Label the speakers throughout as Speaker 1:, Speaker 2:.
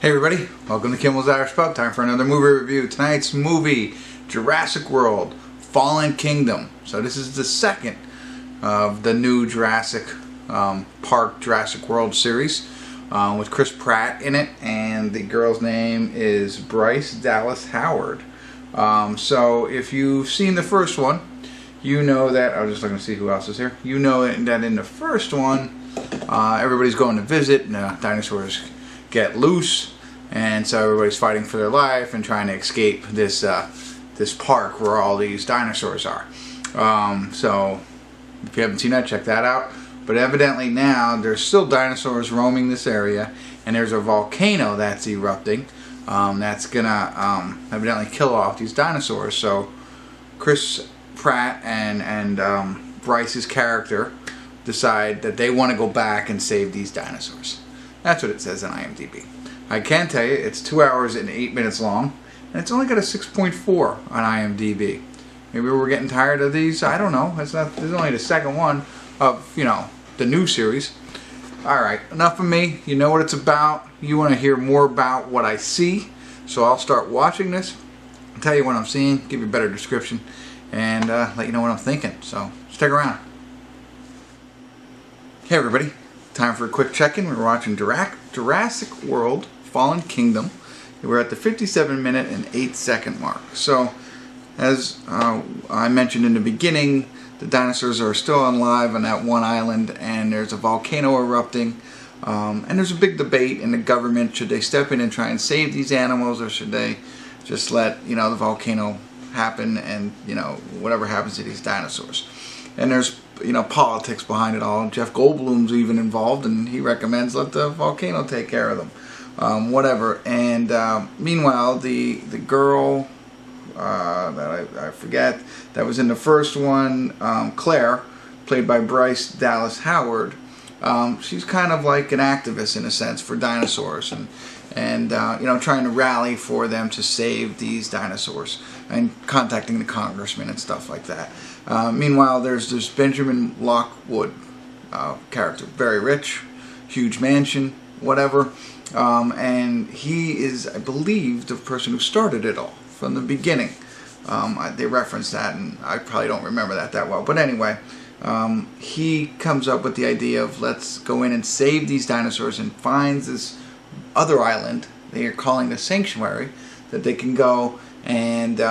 Speaker 1: Hey everybody, welcome to Kimmel's Irish Pub. Time for another movie review. Tonight's movie, Jurassic World, Fallen Kingdom. So this is the second of the new Jurassic Park Jurassic World series with Chris Pratt in it, and the girl's name is Bryce Dallas Howard. So if you've seen the first one, you know that, I was just looking to see who else is here. You know that in the first one, everybody's going to visit, and dinosaurs get loose, and so everybody's fighting for their life and trying to escape this this park where all these dinosaurs are. So if you haven't seen that, check that out. But evidently now there's still dinosaurs roaming this area, and there's a volcano that's erupting that's gonna evidently kill off these dinosaurs. So Chris Pratt and Bryce's character decide that they want to go back and save these dinosaurs. That's what it says on IMDb. I can tell you it's 2 hours and 8 minutes long, and it's only got a 6.4 on IMDb. Maybe we're getting tired of these. I don't know. This is only the second one of, you know, the new series. Alright, enough of me. You know what it's about. You want to hear more about what I see, so I'll start watching this, tell you what I'm seeing, give you a better description, and let you know what I'm thinking. So stick around. Hey everybody, time for a quick check-in. We're watching Jurassic World, Fallen Kingdom. We're at the 57-minute and 8-second mark. So, as I mentioned in the beginning, the dinosaurs are still alive on that one island, and there's a volcano erupting. And there's a big debate in the government. Should they step in and try and save these animals, or should they just let, you know, the volcano happen and, you know, whatever happens to these dinosaurs? And there's, you know, politics behind it all. Jeff Goldblum's even involved, and he recommends let the volcano take care of them. Whatever. And meanwhile, the girl that I forget that was in the first one, Claire, played by Bryce Dallas Howard, she's kind of like an activist in a sense for dinosaurs, and you know, trying to rally for them to save these dinosaurs and contacting the congressman and stuff like that. Meanwhile, there's this Benjamin Lockwood character, very rich, huge mansion, whatever, and he is, I believe, the person who started it all from the beginning. They reference that, and I probably don't remember that well, but anyway, he comes up with the idea of let's go in and save these dinosaurs, and finds this other island they are calling the Sanctuary that they can go and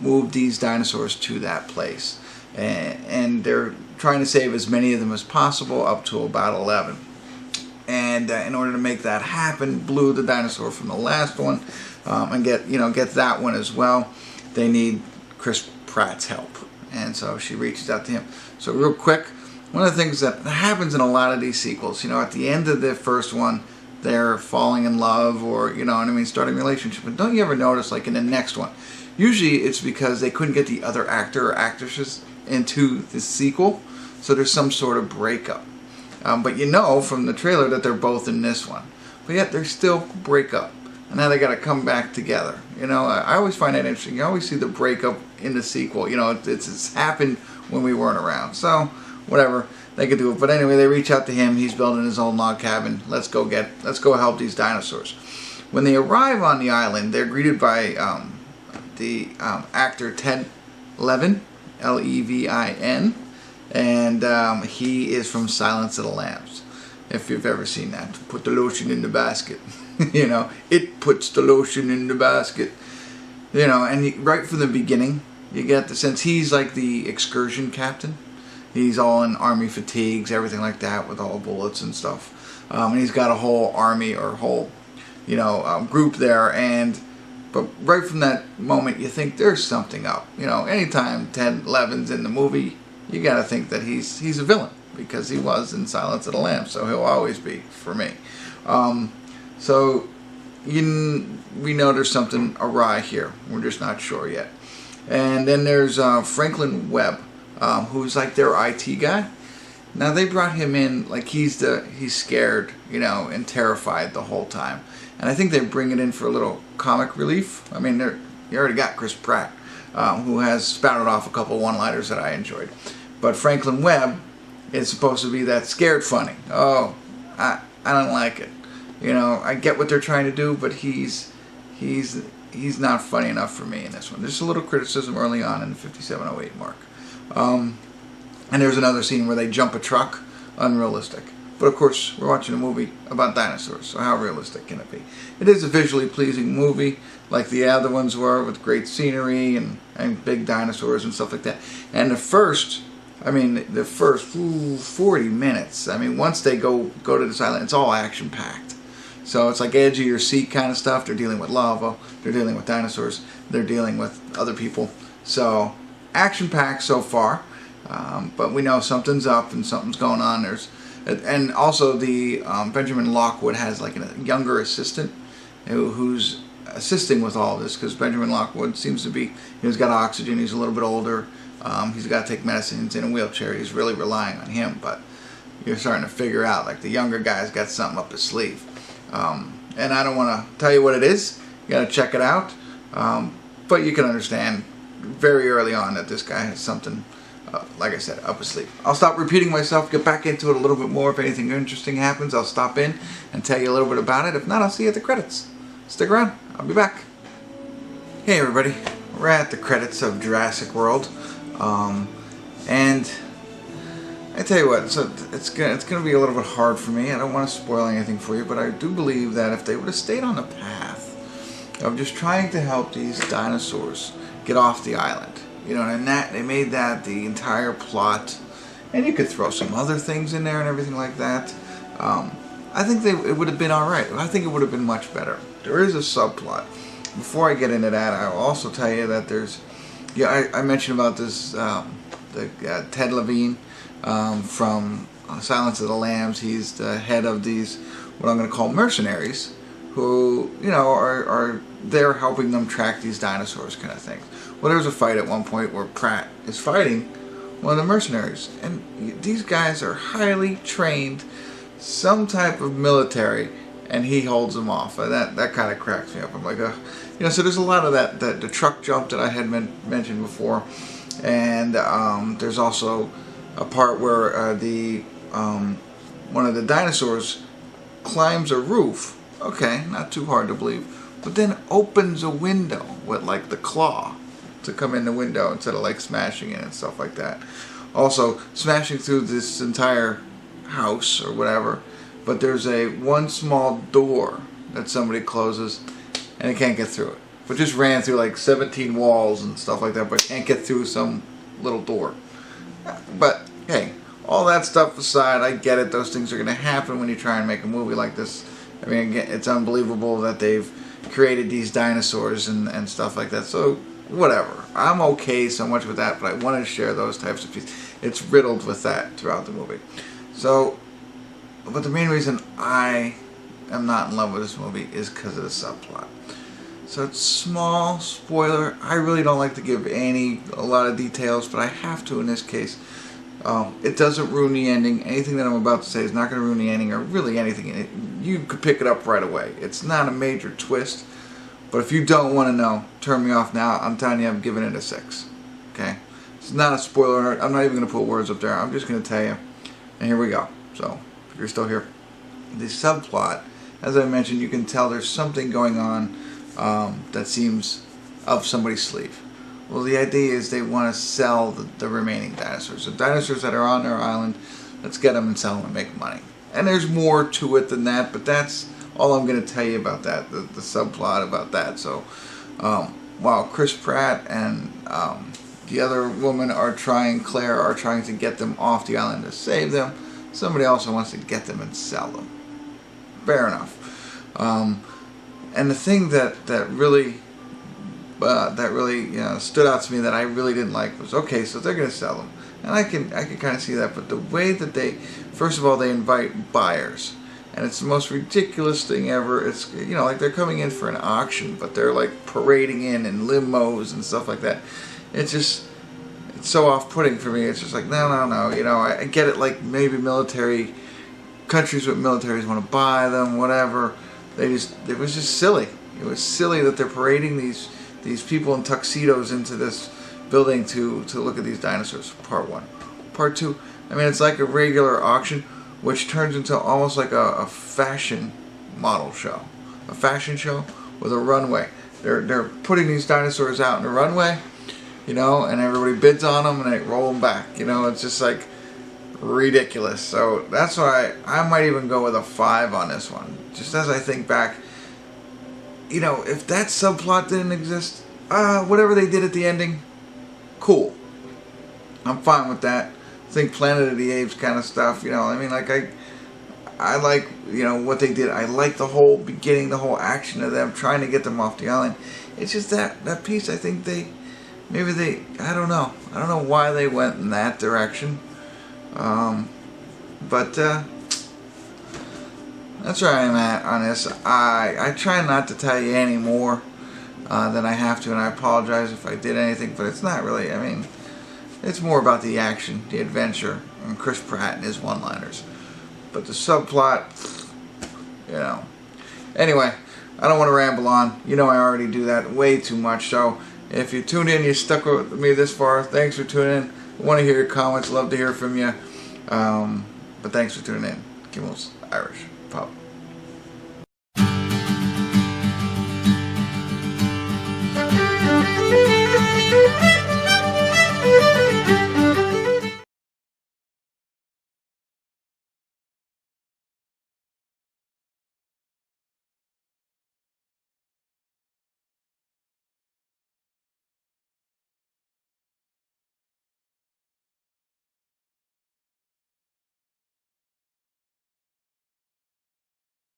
Speaker 1: move these dinosaurs to that place. And they're trying to save as many of them as possible, up to about 11. And in order to make that happen, Blue, the dinosaur from the last one, and get that one as well, they need Chris Pratt's help. And so she reaches out to him. So real quick, one of the things that happens in a lot of these sequels, you know, at the end of the first one, they're falling in love, or, you know what I mean, starting a relationship. But don't you ever notice, like in the next one, usually it's because they couldn't get the other actor or actresses into the sequel, so there's some sort of breakup. But you know from the trailer that they're both in this one, but yet they still break up, and now they got to come back together. You know, I always find that interesting. You always see the breakup in the sequel. You know, it's happened when we weren't around. So whatever, they could do it. But anyway, they reach out to him. He's building his own log cabin. Let's go help these dinosaurs. When they arrive on the island, they're greeted by the actor Ted Levine, Levin, and he is from Silence of the Lambs. If you've ever seen that, put the lotion in the basket. You know, it puts the lotion in the basket. You know, and right from the beginning, you get the sense he's like the excursion captain. He's all in army fatigues, everything like that, with all bullets and stuff. And he's got a whole army, or whole, you know, group there. But right from that moment, you think there's something up. You know, anytime Ted Levin's in the movie, you got to think that he's a villain, because he was in Silence of the Lambs, so he'll always be for me. So we know there's something awry here. We're just not sure yet. And then there's Franklin Webb, who's like their IT guy. Now they brought him in like he's scared, you know, and terrified the whole time. And I think they bring it in for a little comic relief. I mean, you already got Chris Pratt, who has spouted off a couple one-liners that I enjoyed. But Franklin Webb is supposed to be that scared funny. Oh, I don't like it. You know, I get what they're trying to do, but he's not funny enough for me in this one. There's a little criticism early on in the 57:08 mark. And there's another scene where they jump a truck. Unrealistic. But of course, we're watching a movie about dinosaurs, so how realistic can it be? It is a visually pleasing movie, like the other ones were, with great scenery and big dinosaurs and stuff like that. And the first 40 minutes, I mean, once they go to this island, it's all action-packed. So it's like edge of your seat kind of stuff. They're dealing with lava, they're dealing with dinosaurs, they're dealing with other people. So, action-packed so far. But we know something's up and something's going on. And also the Benjamin Lockwood has like a younger assistant who's assisting with all of this, because Benjamin Lockwood seems to be, he's got oxygen, he's a little bit older, he's got to take medicines in a wheelchair, he's really relying on him, but you're starting to figure out like the younger guy's got something up his sleeve. And I don't want to tell you what it is, you got to check it out, but you can understand very early on that this guy has something, like I said, up his sleeve. I'll stop repeating myself, get back into it a little bit more. If anything interesting happens, I'll stop in and tell you a little bit about it. If not, I'll see you at the credits. Stick around, I'll be back. Hey everybody, we're at the credits of Jurassic World. And I tell you what, so it's gonna be a little bit hard for me. I don't want to spoil anything for you, but I do believe that if they would have stayed on the path of just trying to help these dinosaurs get off the island, you know, and that they made that the entire plot, and you could throw some other things in there and everything like that. I think it would have been all right. I think it would have been much better. There is a subplot. Before I get into that, I'll also tell you that there's, I mentioned about this Ted Levine from Silence of the Lambs. He's the head of these, what I'm going to call mercenaries, who, you know, are there helping them track these dinosaurs kind of thing. Well, there was a fight at one point where Pratt is fighting one of the mercenaries, and these guys are highly trained, some type of military, and he holds them off. And that kind of cracks me up. I'm like, you know, so there's a lot of that the truck jump that I had mentioned before, and there's also a part where one of the dinosaurs climbs a roof. Okay, not too hard to believe, but then opens a window with like the claw to come in the window instead of like smashing it and stuff like that. Also, smashing through this entire house or whatever, but there's one small door that somebody closes and it can't get through it. But just ran through like 17 walls and stuff like that, but can't get through some little door. But hey, all that stuff aside, I get it. Those things are going to happen when you try and make a movie like this. I mean, again, it's unbelievable that they've created these dinosaurs and stuff like that. So, whatever. I'm okay so much with that, but I wanted to share those types of pieces. It's riddled with that throughout the movie. So, but the main reason I am not in love with this movie is because of the subplot. So it's small, spoiler. I really don't like to give a lot of details, but I have to in this case. It doesn't ruin the ending. Anything that I'm about to say is not going to ruin the ending, or really anything. You could pick it up right away. It's not a major twist, but if you don't want to know, turn me off now. I'm telling you, I'm giving it a 6. Okay? It's not a spoiler. I'm not even going to put words up there. I'm just going to tell you. And here we go. So, if you're still here. The subplot, as I mentioned, you can tell there's something going on that seems up somebody's sleeve. Well, the idea is they want to sell the remaining dinosaurs. The dinosaurs that are on their island, let's get them and sell them and make money. And there's more to it than that, but that's all I'm going to tell you about that, the subplot about that. So, while Chris Pratt and the other woman Claire are trying to get them off the island to save them, somebody also wants to get them and sell them. Fair enough. And the thing that really stood out to me that I really didn't like was, okay, so they're going to sell them, and I can kind of see that, but the way that first of all, they invite buyers, and it's the most ridiculous thing ever. It's, you know, like they're coming in for an auction, but they're like parading in limos and stuff like that. It's so off-putting for me. It's just like, no, you know, I get it, like maybe countries with militaries want to buy them, whatever. It was just silly. It was silly that they're parading these people in tuxedos into this building to look at these dinosaurs. Part 1. Part 2, I mean, it's like a regular auction, which turns into almost like a fashion model show, a fashion show with a runway. They're putting these dinosaurs out in the runway, you know, and everybody bids on them and they roll them back. You know, it's just like ridiculous. So that's why I might even go with a 5 on this one. Just as I think back, you know, if that subplot didn't exist, whatever they did at the ending, cool. I'm fine with that. Think Planet of the Apes kind of stuff, you know. I mean, like I like, you know, what they did. I like the whole beginning, the whole action of them trying to get them off the island. It's just that piece. I think I don't know. I don't know why they went in that direction. But that's where I'm at on this. I try not to tell you any more than I have to, and I apologize if I did anything, but it's not really. I mean, it's more about the action, the adventure, and Chris Pratt and his one-liners. But the subplot, you know. Anyway, I don't want to ramble on. You know I already do that way too much. So if you tuned in, you stuck with me this far, thanks for tuning in. I want to hear your comments. Love to hear from you. But thanks for tuning in. Kimmel's Irish.